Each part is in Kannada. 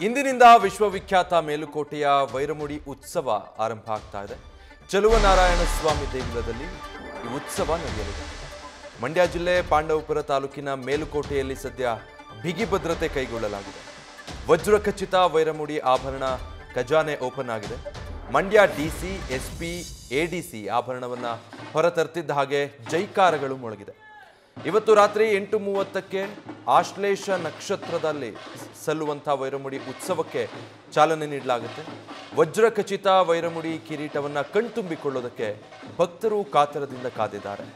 ಇಂದಿನಿಂದ ವಿಶ್ವವಿಖ್ಯಾತ ಮೇಲುಕೋಟೆಯ ವೈರಮುಡಿ ಉತ್ಸವ ಆರಂಭ ಆಗ್ತಾ ಇದೆ. ಚಲುವನಾರಾಯಣ ಸ್ವಾಮಿ ದೇಗುಲದಲ್ಲಿ ಈ ಉತ್ಸವ ನಡೆಯಲಿದೆ. ಮಂಡ್ಯ ಜಿಲ್ಲೆ ಪಾಂಡವಪುರ ತಾಲೂಕಿನ ಮೇಲುಕೋಟೆಯಲ್ಲಿ ಸದ್ಯ ಬಿಗಿ ಭದ್ರತೆ ಕೈಗೊಳ್ಳಲಾಗಿದೆ. ವಜ್ರ ಖಚಿತ ವೈರಮುಡಿ ಆಭರಣ ಖಜಾನೆ ಓಪನ್ ಆಗಿದೆ. ಮಂಡ್ಯ ಡಿಸಿ, ಎಸ್ಪಿ, ಎಡಿಸಿ ಆಭರಣವನ್ನ ಹೊರತರ್ತಿದ್ದ ಹಾಗೆ ಜೈಕಾರಗಳು ಮೊಳಗಿದೆ. ಇವತ್ತು ರಾತ್ರಿ 8:30ಕ್ಕೆ ಆಶ್ಲೇಷ ನಕ್ಷತ್ರದಲ್ಲಿ ಸಲ್ಲುವಂತಹ ವೈರಮುಡಿ ಉತ್ಸವಕ್ಕೆ ಚಾಲನೆ ನೀಡಲಾಗುತ್ತೆ. ವಜ್ರ ಖಚಿತ ವೈರಮುಡಿ ಕಿರೀಟವನ್ನ ಕಣ್ತುಂಬಿಕೊಳ್ಳೋದಕ್ಕೆ ಭಕ್ತರು ಕಾತರದಿಂದ ಕಾದಿದ್ದಾರೆ.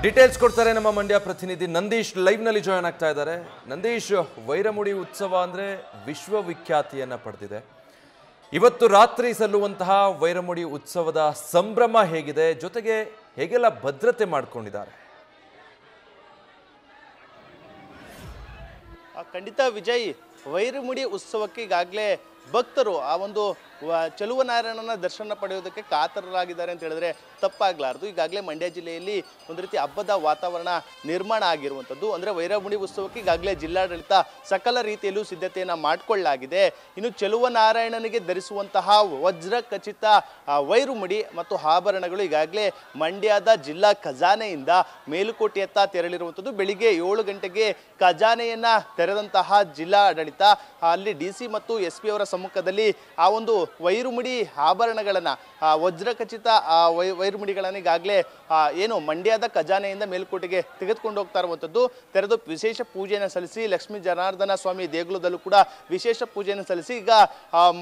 ಡೀಟೇಲ್ಸ್ ಕೊಡ್ತಾರೆ ನಮ್ಮ ಮಂಡ್ಯ ಪ್ರತಿನಿಧಿ ನಂದೀಶ್. ಲೈವ್ ನಲ್ಲಿ ಜಾಯ್ನ್ ಆಗ್ತಾ ಇದ್ದಾರೆ. ನಂದೀಶ್, ವೈರಮುಡಿ ಉತ್ಸವ ಅಂದ್ರೆ ವಿಶ್ವವಿಖ್ಯಾತಿಯನ್ನ ಪಡೆದಿದೆ. ಇವತ್ತು ರಾತ್ರಿ ಸಲ್ಲುವಂತಹ ವೈರಮುಡಿ ಉತ್ಸವದ ಸಂಭ್ರಮ ಹೇಗಿದೆ, ಜೊತೆಗೆ ಹೇಗೆಲ್ಲ ಭದ್ರತೆ ಮಾಡಿಕೊಂಡಿದ್ದಾರೆ? ಖಂಡಿತ ವಿಜಯ್, ವೈರಮುಡಿ ಉತ್ಸವಕ್ಕೆ ಈಗಾಗಲೇ ಭಕ್ತರು ಆ ಒಂದು ಚಲುವನಾರಾಯಣನ ದರ್ಶನ ಪಡೆಯೋದಕ್ಕೆ ಕಾತರರಾಗಿದ್ದಾರೆ ಅಂತ ಹೇಳಿದ್ರೆ ತಪ್ಪಾಗಲಾರದು. ಈಗಾಗಲೇ ಮಂಡ್ಯ ಜಿಲ್ಲೆಯಲ್ಲಿ ಒಂದು ರೀತಿ ಹಬ್ಬದ ವಾತಾವರಣ ನಿರ್ಮಾಣ ಆಗಿರುವಂಥದ್ದು. ಅಂದರೆ ವೈರಮುಡಿ ಉತ್ಸವಕ್ಕೆ ಈಗಾಗಲೇ ಜಿಲ್ಲಾಡಳಿತ ಸಕಲ ರೀತಿಯಲ್ಲೂ ಸಿದ್ಧತೆಯನ್ನು ಮಾಡಿಕೊಳ್ಳಲಾಗಿದೆ. ಇನ್ನು ಚಲುವನಾರಾಯಣನಿಗೆ ಧರಿಸುವಂತಹ ವಜ್ರ ಖಚಿತ ವೈರಮುಡಿ ಮತ್ತು ಆಭರಣಗಳು ಈಗಾಗಲೇ ಮಂಡ್ಯದ ಜಿಲ್ಲಾ ಖಜಾನೆಯಿಂದ ಮೇಲುಕೋಟೆಯತ್ತ ತೆರಳಿರುವಂಥದ್ದು. ಬೆಳಿಗ್ಗೆ 7 ಗಂಟೆಗೆ ಖಜಾನೆಯನ್ನು ತೆರೆದಂತಹ ಜಿಲ್ಲಾಡಳಿತ ಅಲ್ಲಿ ಡಿಸಿ ಮತ್ತು ಎಸ್ಪಿ ಅವರ ಸಮ್ಮುಖದಲ್ಲಿ ಆ ಒಂದು ವೈರಮುಡಿ ಆಭರಣಗಳನ್ನು, ವಜ್ರ ಖಚಿತ ವೈರಮುಡಿಗಳನ್ನು ಈಗಾಗಲೇ ಏನು ಮಂಡ್ಯದ ಖಜಾನೆಯಿಂದ ಮೇಲುಕೋಟೆಗೆ ತೆಗೆದುಕೊಂಡು ಹೋಗ್ತಾ ಇರುವಂಥದ್ದು. ತೆರೆದು ವಿಶೇಷ ಪೂಜೆಯನ್ನು ಸಲ್ಲಿಸಿ ಲಕ್ಷ್ಮೀ ಜನಾರ್ದನ ಸ್ವಾಮಿ ದೇಗುಲದಲ್ಲೂ ಕೂಡ ವಿಶೇಷ ಪೂಜೆಯನ್ನು ಸಲ್ಲಿಸಿ ಈಗ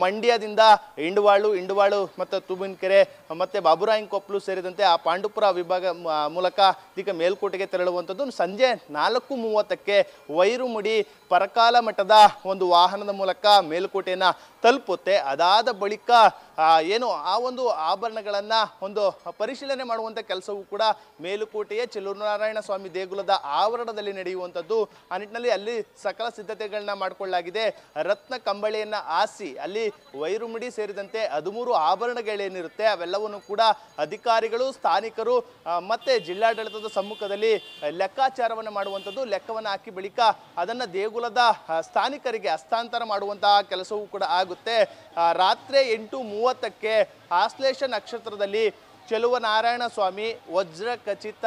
ಮಂಡ್ಯದಿಂದ ಇಂಡವಾಳು ಮತ್ತು ತುಬಿನಕೆರೆ ಮತ್ತು ಬಾಬುರಾಯನಕೊಪ್ಪಲು ಸೇರಿದಂತೆ ಆ ಪಾಂಡವಪುರ ವಿಭಾಗ ಮೂಲಕ ಈಗ ಮೇಲುಕೋಟೆಗೆ ತೆರಳುವಂಥದ್ದು. ಸಂಜೆ 4:30ಕ್ಕೆ ವೈರಮುಡಿ ಪರಕಾಲ ಮಠದ ಒಂದು ವಾಹನದ ಮೂಲಕ ಮೇಲುಕೋಟೆಯನ್ನು ತಲುಪುತ್ತೆ. ಅದಾದ ಬಳಿಕ ಏನು ಆ ಒಂದು ಆಭರಣಗಳನ್ನು ಒಂದು ಪರಿಶೀಲನೆ ಮಾಡುವಂಥ ಕೆಲಸವೂ ಕೂಡ ಮೇಲುಕೋಟೆಯ ಚಲುವನಾರಾಯಣ ಸ್ವಾಮಿ ದೇಗುಲದ ಆವರಣದಲ್ಲಿ ನಡೆಯುವಂಥದ್ದು. ಆ ನಿಟ್ಟಿನಲ್ಲಿ ಅಲ್ಲಿ ಸಕಲ ಸಿದ್ಧತೆಗಳನ್ನ ಮಾಡಿಕೊಳ್ಳಲಾಗಿದೆ. ರತ್ನ ಕಂಬಳಿಯನ್ನು ಹಾಸಿ ಅಲ್ಲಿ ವೈರಮುಡಿ ಸೇರಿದಂತೆ 13 ಆಭರಣಗಳೇನಿರುತ್ತೆ ಅವೆಲ್ಲವನ್ನು ಕೂಡ ಅಧಿಕಾರಿಗಳು, ಸ್ಥಾನಿಕರು ಮತ್ತೆ ಜಿಲ್ಲಾಡಳಿತದ ಸಮ್ಮುಖದಲ್ಲಿ ಲೆಕ್ಕಾಚಾರವನ್ನು ಮಾಡುವಂಥದ್ದು. ಲೆಕ್ಕವನ್ನು ಹಾಕಿ ಬಳಿಕ ಅದನ್ನು ದೇಗುಲದ ಸ್ಥಾನಿಕರಿಗೆ ಹಸ್ತಾಂತರ ಮಾಡುವಂತಹ ಕೆಲಸವೂ ಕೂಡ ಆಗುತ್ತೆ. ರಾತ್ರಿ 8:30ಕ್ಕೆ ಆಶ್ಲೇಷ ನಕ್ಷತ್ರದಲ್ಲಿ ಚಲುವನಾರಾಯಣ ಸ್ವಾಮಿ ವಜ್ರ ಖಚಿತ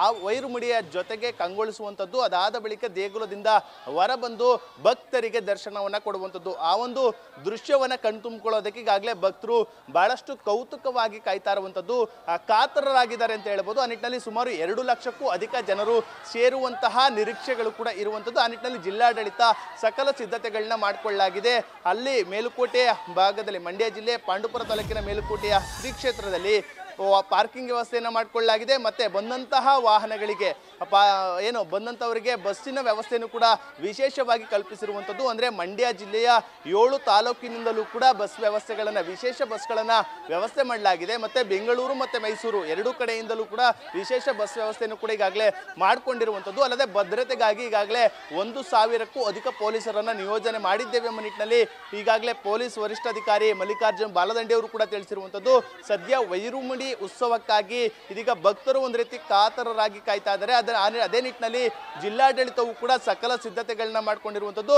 ಆ ವೈರುಮುಡಿಯ ಜೊತೆಗೆ ಕಂಗೊಳಿಸುವಂಥದ್ದು. ಅದಾದ ಬಳಿಕ ದೇಗುಲದಿಂದ ಹೊರಬಂದು ಭಕ್ತರಿಗೆ ದರ್ಶನವನ್ನ ಕೊಡುವಂಥದ್ದು. ಆ ಒಂದು ದೃಶ್ಯವನ್ನ ಕಣ್ತುಂಬಿಕೊಳ್ಳೋದಕ್ಕೆ ಈಗಾಗಲೇ ಭಕ್ತರು ಬಹಳಷ್ಟು ಕೌತುಕವಾಗಿ ಕಾಯ್ತಾ ಇರುವಂಥದ್ದು, ಕಾತರರಾಗಿದ್ದಾರೆ ಅಂತ ಹೇಳ್ಬೋದು. ಆ ನಿಟ್ಟಿನಲ್ಲಿ ಸುಮಾರು 2 ಲಕ್ಷಕ್ಕೂ ಅಧಿಕ ಜನರು ಸೇರುವಂತಹ ನಿರೀಕ್ಷೆಗಳು ಕೂಡ ಇರುವಂಥದ್ದು. ಆ ನಿಟ್ಟಿನಲ್ಲಿ ಜಿಲ್ಲಾಡಳಿತ ಸಕಲ ಸಿದ್ಧತೆಗಳನ್ನ ಮಾಡಿಕೊಳ್ಳಲಾಗಿದೆ. ಅಲ್ಲಿ ಮೇಲುಕೋಟೆ ಭಾಗದಲ್ಲಿ ಮಂಡ್ಯ ಜಿಲ್ಲೆ ಪಾಂಡವಪುರ ತಾಲೂಕಿನ ಮೇಲುಕೋಟೆಯ ಶ್ರೀ ಕ್ಷೇತ್ರದಲ್ಲಿ ಪಾರ್ಕಿಂಗ್ ವ್ಯವಸ್ಥೆಯನ್ನು ಮಾಡಿಕೊಳ್ಳಲಾಗಿದೆ. ಮತ್ತೆ ಬಂದಂತಹ ವಾಹನಗಳಿಗೆ ಬಂದಂಥವರಿಗೆ ಬಸ್ಸಿನ ವ್ಯವಸ್ಥೆಯನ್ನು ಕೂಡ ವಿಶೇಷವಾಗಿ ಕಲ್ಪಿಸಿರುವಂಥದ್ದು. ಅಂದರೆ ಮಂಡ್ಯ ಜಿಲ್ಲೆಯ 7 ತಾಲೂಕಿನಿಂದಲೂ ಕೂಡ ಬಸ್ ವ್ಯವಸ್ಥೆಗಳನ್ನು ವಿಶೇಷ ಬಸ್ಗಳನ್ನು ವ್ಯವಸ್ಥೆ ಮಾಡಲಾಗಿದೆ. ಮತ್ತು ಬೆಂಗಳೂರು ಮತ್ತು ಮೈಸೂರು 2 ಕಡೆಯಿಂದಲೂ ಕೂಡ ವಿಶೇಷ ಬಸ್ ವ್ಯವಸ್ಥೆಯನ್ನು ಕೂಡ ಈಗಾಗಲೇ ಮಾಡಿಕೊಂಡಿರುವಂಥದ್ದು. ಅಲ್ಲದೆ ಭದ್ರತೆಗಾಗಿ ಈಗಾಗಲೇ 1,000ಕ್ಕೂ ಅಧಿಕ ಪೊಲೀಸರನ್ನು ನಿಯೋಜನೆ ಮಾಡಿದ್ದೇವೆ ಎಂಬ ನಿಟ್ಟಿನಲ್ಲಿ ಈಗಾಗಲೇ ಪೊಲೀಸ್ ವರಿಷ್ಠಾಧಿಕಾರಿ ಮಲ್ಲಿಕಾರ್ಜುನ್ ಬಾಲದಂಡಿ ಅವರು ಕೂಡ ತಿಳಿಸಿರುವಂಥದ್ದು. ಸದ್ಯ ವೈರುಮುಡಿ ಉತ್ಸವಕ್ಕಾಗಿ ಇದೀಗ ಭಕ್ತರು ಒಂದು ರೀತಿ ಕಾತರರಾಗಿ ಕಾಯ್ತಾ ಇದ್ದಾರೆ. ಅದೇ ನಿಟ್ಟಿನಲ್ಲಿ ಜಿಲ್ಲಾಡಳಿತವು ಕೂಡ ಸಕಲ ಸಿದ್ಧತೆಗಳನ್ನ ಮಾಡ್ಕೊಂಡಿರುವಂಥದ್ದು.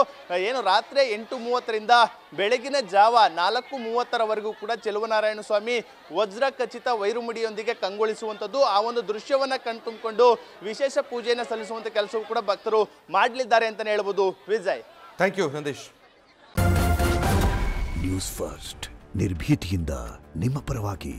ರಾತ್ರಿ 8:30ರಿಂದ ಬೆಳಗಿನ ಜಾವ 4:30ರವರೆಗೂ ಕೂಡ ಚೆಲುವನಾರಾಯಣ ಸ್ವಾಮಿ ವಜ್ರ ಖಚಿತ ವೈರುಮುಡಿಯೊಂದಿಗೆ ಕಂಗೊಳಿಸುವಂಥದ್ದು. ಆ ಒಂದು ದೃಶ್ಯವನ್ನ ಕಣ್ತುಂಬಿಕೊಂಡು ವಿಶೇಷ ಪೂಜೆಯನ್ನು ಸಲ್ಲಿಸುವಂತ ಕೆಲಸವೂ ಕೂಡ ಭಕ್ತರು ಮಾಡಲಿದ್ದಾರೆ ಅಂತಾನೆ ಹೇಳ್ಬೋದು. Vijay, thank you Nandish. News first ನಿರ್ಭೀತಿಯಿಂದ ನಿಮ್ಮ ಪರವಾಗಿ.